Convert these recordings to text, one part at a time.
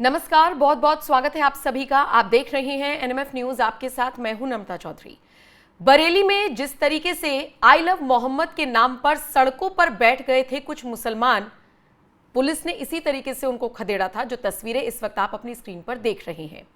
नमस्कार, बहुत बहुत स्वागत है आप सभी का। आप देख रहे हैं एनएमएफ न्यूज, आपके साथ मैं हूं नमता चौधरी। बरेली में जिस तरीके से आई लव मोहम्मद के नाम पर सड़कों पर बैठ गए थे कुछ मुसलमान, पुलिस ने इसी तरीके से उनको खदेड़ा था, जो तस्वीरें इस वक्त आप अपनी स्क्रीन पर देख रहे हैं।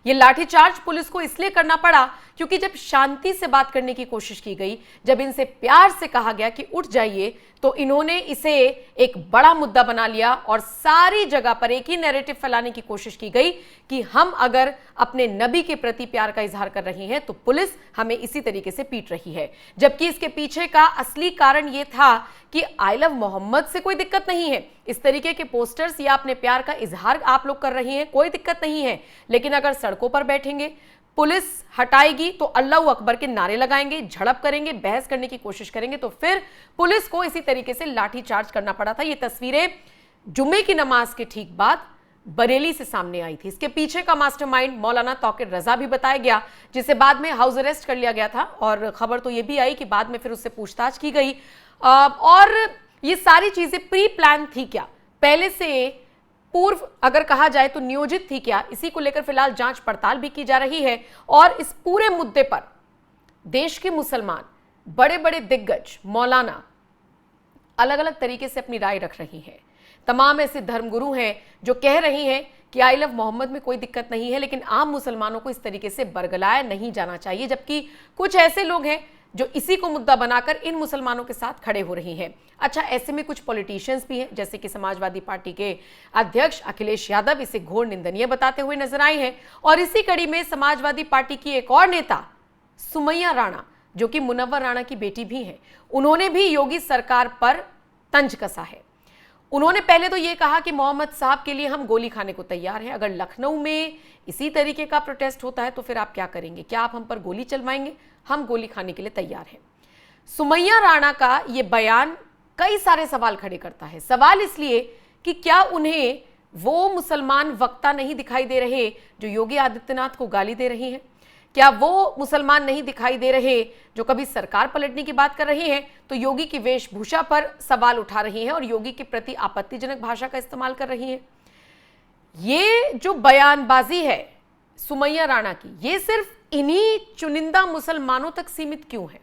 यह लाठीचार्ज पुलिस को इसलिए करना पड़ा क्योंकि जब शांति से बात करने की कोशिश की गई, जब इनसे प्यार से कहा गया कि उठ जाइए, तो इन्होंने इसे एक बड़ा मुद्दा बना लिया और सारी जगह पर एक ही नैरेटिव फैलाने की कोशिश की गई कि हम अगर अपने नबी के प्रति प्यार का इजहार कर रहे हैं तो पुलिस हमें इसी तरीके से पीट रही है। जबकि इसके पीछे का असली कारण यह था कि आई लव मोहम्मद से कोई दिक्कत नहीं है, इस तरीके के पोस्टर्स या अपने प्यार का इजहार आप लोग कर रहे हैं, कोई दिक्कत नहीं है। लेकिन अगर सड़कों पर बैठेंगे, पुलिस हटाएगी तो अल्लाह अकबर के नारे लगाएंगे, झड़प करेंगे, बहस करने की कोशिश करेंगे, तो फिर पुलिस को इसी तरीके से लाठीचार्ज करना पड़ा था। ये तस्वीरें जुम्मे की नमाज के ठीक बाद बरेली से सामने आई थी। इसके पीछे का मास्टरमाइंड मौलाना तौकीर रजा भी बताया गया, जिसे बाद में हाउस अरेस्ट कर लिया गया था और खबर तो यह भी आई कि बाद में फिर उससे पूछताछ की गई। और ये सारी चीजें प्री प्लान थी क्या, पहले से पूर्व अगर कहा जाए तो नियोजित थी क्या, इसी को लेकर फिलहाल जांच पड़ताल भी की जा रही है। और इस पूरे मुद्दे पर देश के मुसलमान, बड़े बड़े दिग्गज, मौलाना अलग अलग तरीके से अपनी राय रख रही हैं। तमाम ऐसे धर्मगुरु हैं जो कह रही हैं कि आई लव मोहम्मद में कोई दिक्कत नहीं है, लेकिन आम मुसलमानों को इस तरीके से बरगलाया नहीं जाना चाहिए। जबकि कुछ ऐसे लोग हैं जो इसी को मुद्दा बनाकर इन मुसलमानों के साथ खड़े हो रही हैं। अच्छा, ऐसे में कुछ पॉलिटिशियंस भी हैं, जैसे कि समाजवादी पार्टी के अध्यक्ष अखिलेश यादव इसे घोर निंदनीय बताते हुए नजर आए हैं। और इसी कड़ी में समाजवादी पार्टी की एक और नेता सुमैया राणा, जो कि मुनव्वर राणा की बेटी भी हैं, उन्होंने भी योगी सरकार पर तंज कसा है। उन्होंने पहले तो यह कहा कि मोहम्मद साहब के लिए हम गोली खाने को तैयार हैं। अगर लखनऊ में इसी तरीके का प्रोटेस्ट होता है तो फिर आप क्या करेंगे? क्या आप हम पर गोली चलवाएंगे? हम गोली खाने के लिए तैयार हैं। सुमैया राणा का यह बयान कई सारे सवाल खड़े करता है। सवाल इसलिए कि क्या उन्हें वो मुसलमान वक्ता नहीं दिखाई दे रहे जो योगी आदित्यनाथ को गाली दे रही हैं? क्या वो मुसलमान नहीं दिखाई दे रहे जो कभी सरकार पलटने की बात कर रहे हैं तो योगी की वेशभूषा पर सवाल उठा रही हैं और योगी के प्रति आपत्तिजनक भाषा का इस्तेमाल कर रही हैं? ये जो बयानबाजी है सुमैया राणा की, ये सिर्फ इन्हीं चुनिंदा मुसलमानों तक सीमित क्यों है?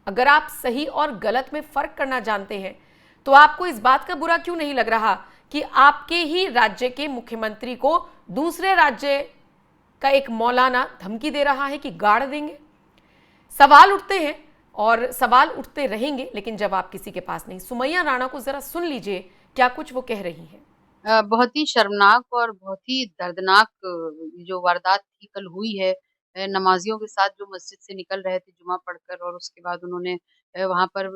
अगर आप सही और गलत में फर्क करना जानते हैं तो आपको इस बात का बुरा क्यों नहीं लग रहा कि आपके ही राज्य के मुख्यमंत्री को दूसरे राज्य का एक मौलाना धमकी दे रहा है कि गाड़ देंगे? सवाल उठते हैं और सवाल उठते रहेंगे, लेकिन जवाब किसी के पास नहीं। सुमैया राणा को जरा सुन लीजिए क्या कुछ वो कह रही हैं। बहुत ही शर्मनाक और बहुत ही दर्दनाक जो वारदात थी कल हुई है। नमाजियों के साथ जो मस्जिद से निकल रहे थे जुमा पढ़कर और उसके बाद उन्होंने वहां पर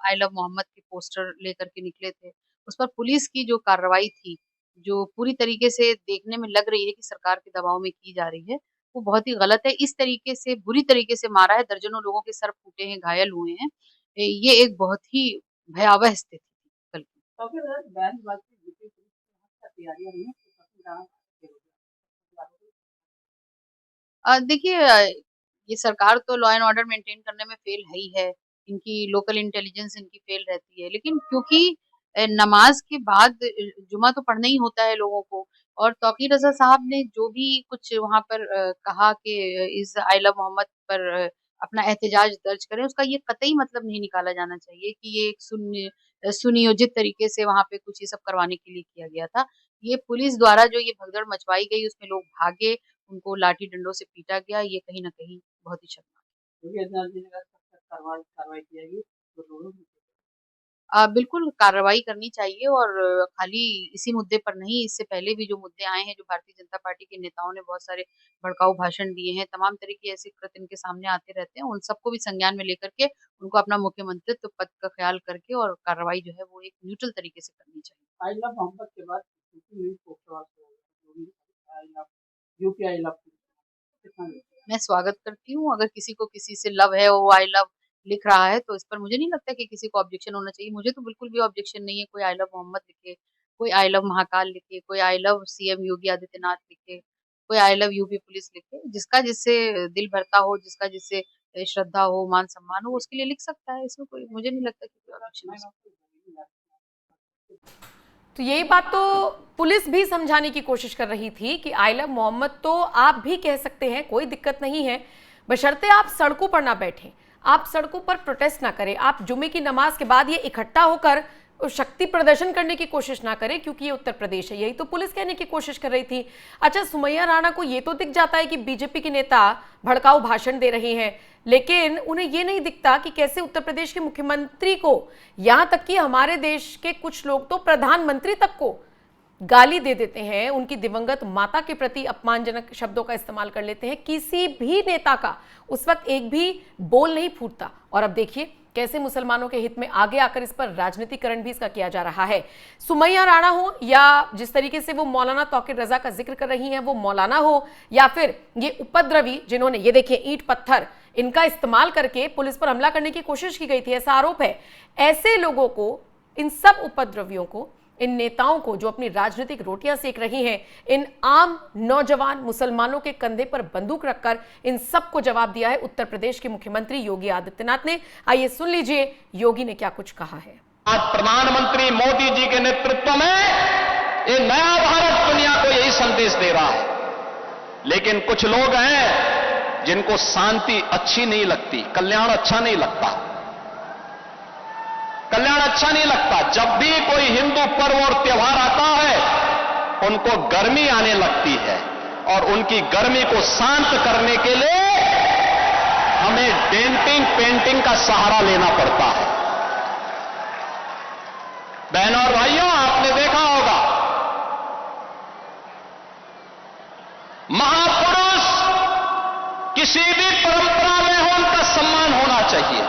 आई लव मोहम्मद के पोस्टर लेकर के निकले थे। उस पर पुलिस की जो कार्रवाई थी, जो पूरी तरीके से देखने में लग रही है कि सरकार के दबाव में की जा रही है, वो बहुत ही गलत है। इस तरीके से बुरी तरीके से मारा है, दर्जनों लोगों के सर फूटे हैं, घायल हुए हैं। ये एक बहुत ही भयावह स्थिति थी कल की। देखिए, ये सरकार तो लॉ एंड ऑर्डर मेंटेन करने में फेल है ही है। इनकी लोकल इंटेलिजेंस इनकी फेल रहती है। लेकिन क्योंकि नमाज के बाद जुमा तो पढ़ना ही होता है लोगों को, और तौकीर रज़ा साहब ने जो भी कुछ वहाँ पर कहा कि इस आई लव मोहम्मद पर अपना एहतजाज दर्ज करें, उसका ये कतई मतलब नहीं निकाला जाना चाहिए कि ये एक सुनियोजित तरीके से वहाँ पे कुछ ये सब करवाने के लिए किया गया था। ये पुलिस द्वारा जो ये भगदड़ मचवाई गई, उसमें लोग भागे, उनको लाठी डंडों से पीटा गया, ये कहीं न कहीं बहुत ही शर्मनाक है। बिल्कुल कार्रवाई करनी चाहिए, और खाली इसी मुद्दे पर नहीं, इससे पहले भी जो मुद्दे आए हैं, जो भारतीय जनता पार्टी के नेताओं ने बहुत सारे भड़काऊ भाषण दिए हैं, तमाम तरह के ऐसे कृत्य इनके सामने आते रहते हैं, उन सबको भी संज्ञान में लेकर के उनको अपना मुख्यमंत्रित्व पद का ख्याल करके और कार्रवाई जो है वो एक न्यूट्रल तरीके से करनी चाहिए। आई लव मोहम्मद के बाद यूपीआई लव, मैं स्वागत करती हूँ। अगर किसी को किसी से लव है, वो आई लव लिख रहा है, तो इस पर मुझे नहीं लगता कि किसी को ऑब्जेक्शन होना चाहिए। मुझे तो बिल्कुल भी ऑब्जेक्शन नहीं है, कोई आई लव मोहम्मद लिखे, कोई आई लव महाकाल लिखे, कोई I love CM Yogi Adityanath लिखे, कोई आई लव यूपी पुलिस लिखे। जिसका जिससे दिल भरता हो, जिसका जिससे श्रद्धा हो, मान सम्मान हो, उसके लिए लिख सकता है। इसमें कोई, मुझे नहीं लगता कि कोई ऑब्जेक्शन हो सकता है। तो यही बात तो पुलिस भी समझाने की कोशिश कर रही थी कि आई लव मोहम्मद तो आप भी कह सकते हैं, कोई दिक्कत नहीं है, बशर्ते आप सड़कों पर ना बैठें, आप सड़कों पर प्रोटेस्ट ना करें, आप जुमे की नमाज के बाद ये इकट्ठा होकर शक्ति प्रदर्शन करने की कोशिश ना करें, क्योंकि ये उत्तर प्रदेश है। यही तो पुलिस कहने की कोशिश कर रही थी। अच्छा, सुमैया राणा को ये तो दिख जाता है कि बीजेपी के नेता भड़काऊ भाषण दे रहे हैं, लेकिन उन्हें ये नहीं दिखता कि कैसे उत्तर प्रदेश के मुख्यमंत्री को, यहां तक कि हमारे देश के कुछ लोग तो प्रधानमंत्री तक को गाली दे देते हैं, उनकी दिवंगत माता के प्रति अपमानजनक शब्दों का इस्तेमाल कर लेते हैं। किसी भी नेता का उस वक्त एक भी बोल नहीं फूटता। और अब देखिए कैसे मुसलमानों के हित में आगे आकर इस पर राजनीतिकरण भी इसका किया जा रहा है। सुमैया राणा हो या जिस तरीके से वो मौलाना तौकीर रजा का जिक्र कर रही हैं, वो मौलाना हो या फिर ये उपद्रवी जिन्होंने, ये देखिए ईंट पत्थर इनका इस्तेमाल करके पुलिस पर हमला करने की कोशिश की गई थी, ऐसा आरोप है। ऐसे लोगों को, इन सब उपद्रवियों को, इन नेताओं को जो अपनी राजनीतिक रोटियां सेक रही हैं, इन आम नौजवान मुसलमानों के कंधे पर बंदूक रखकर इन सबको जवाब दिया है उत्तर प्रदेश के मुख्यमंत्री योगी आदित्यनाथ ने। आइए सुन लीजिए योगी ने क्या कुछ कहा है। आज प्रधानमंत्री मोदी जी के नेतृत्व में ये नया भारत दुनिया को यही संदेश दे रहा है। लेकिन कुछ लोग हैं जिनको शांति अच्छी नहीं लगती, कल्याण अच्छा नहीं लगता, कल्याण अच्छा नहीं लगता। जब भी कोई हिंदू पर्व और त्योहार आता है उनको गर्मी आने लगती है, और उनकी गर्मी को शांत करने के लिए हमें डेंटिंग पेंटिंग का सहारा लेना पड़ता है। बहनों और भाइयों, आपने देखा होगा महापुरुष किसी भी परंपरा में हो उनका सम्मान होना चाहिए।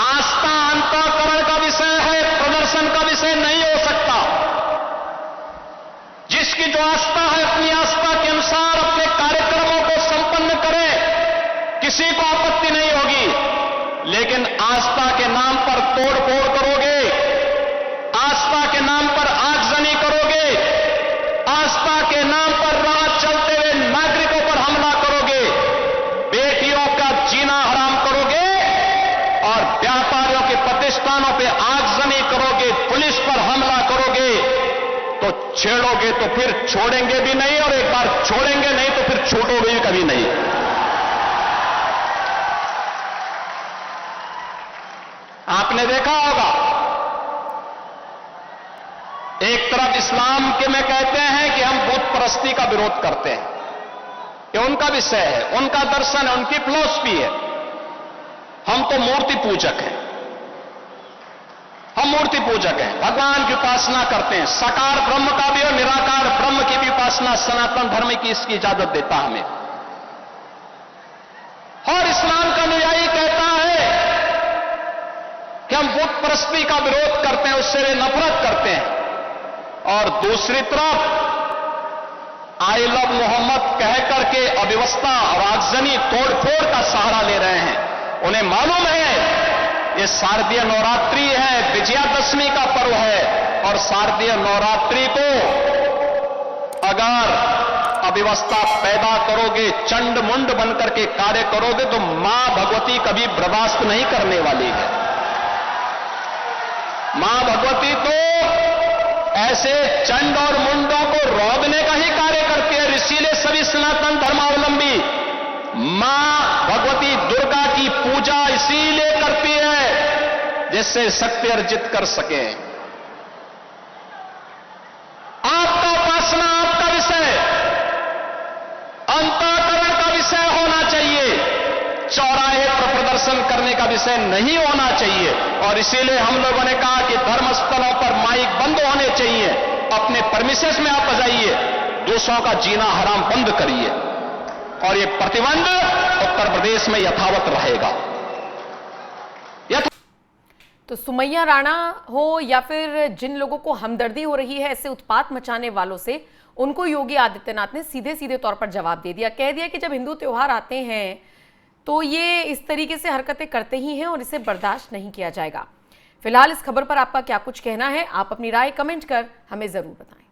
आस्था अंतःकरण का विषय है, प्रदर्शन का विषय नहीं हो सकता। जिसकी जो आस्था है अपनी आस्था के अनुसार अपने कार्यक्रमों को संपन्न करे, किसी को आपत्ति नहीं होगी। लेकिन आस्था के नाम पर तोड़फोड़ करोगे, आस्था के नाम पर आगजनी करोगे, आस्था के नाम पर राह चलते हुए नागरिकों पर हमला करोगे, बेटियों का जीना हराम करोगे और व्यापारियों के प्रतिष्ठानों पे आगजनी करोगे, पुलिस पर हमला करोगे, तो छेड़ोगे तो फिर छोड़ेंगे भी नहीं, और एक बार छोड़ेंगे नहीं तो फिर छूटोगे भी कभी नहीं। आपने देखा होगा एक तरफ इस्लाम के में कहते हैं कि हम बुत परस्ती का विरोध करते हैं, ये उनका विषय है, उनका दर्शन है, उनकी फिलॉसफी है। हम तो मूर्ति पूजक हैं, हम मूर्ति पूजक हैं, भगवान की उपासना करते हैं। साकार ब्रह्म का भी और निराकार ब्रह्म की भी उपासना सनातन धर्म की इसकी इजाजत देता हमें। और इस्लाम का अनुयायी कहता है कि हम बुत परस्ती का विरोध करते हैं, उससे वे नफरत करते हैं। और दूसरी तरफ आई लव मोहम्मद कह करके अव्यवस्था और आगजनी तोड़फोड़ का सहारा ले रहे हैं। उन्हें मालूम है ये शारदीय नवरात्रि है, विजयादशमी का पर्व है, और शारदीय नवरात्रि को अगर अव्यवस्था पैदा करोगे, चंड मुंड बनकर के कार्य करोगे, तो मां भगवती कभी बर्दाश्त नहीं करने वाली है। मां भगवती तो ऐसे चंड और मुंडों को रोकने का ही कार्य करती है। इसीलिए सभी सनातन धर्मावलंबी मां भगवती दुर्गा की पूजा इसीलिए करती है जिससे शक्ति अर्जित कर सके। आपका उपासना आपका विषय, अंतःकरण का विषय होना चाहिए, चौराहे पर प्रदर्शन करने का विषय नहीं होना चाहिए। और इसीलिए हम लोगों ने कहा कि धर्मस्थलों पर माइक बंद होने चाहिए, अपने परमिशंस में आप बजाइए, दूसरों का जीना हराम बंद करिए, और ये प्रतिबंध उत्तर प्रदेश में यथावत रहेगा। तो सुमैया राणा हो या फिर जिन लोगों को हमदर्दी हो रही है ऐसे उत्पात मचाने वालों से, उनको योगी आदित्यनाथ ने सीधे सीधे तौर पर जवाब दे दिया। कह दिया कि जब हिंदू त्योहार आते हैं तो ये इस तरीके से हरकतें करते ही हैं और इसे बर्दाश्त नहीं किया जाएगा। फिलहाल इस खबर पर आपका क्या कुछ कहना है, आप अपनी राय कमेंट कर हमें जरूर बताएं।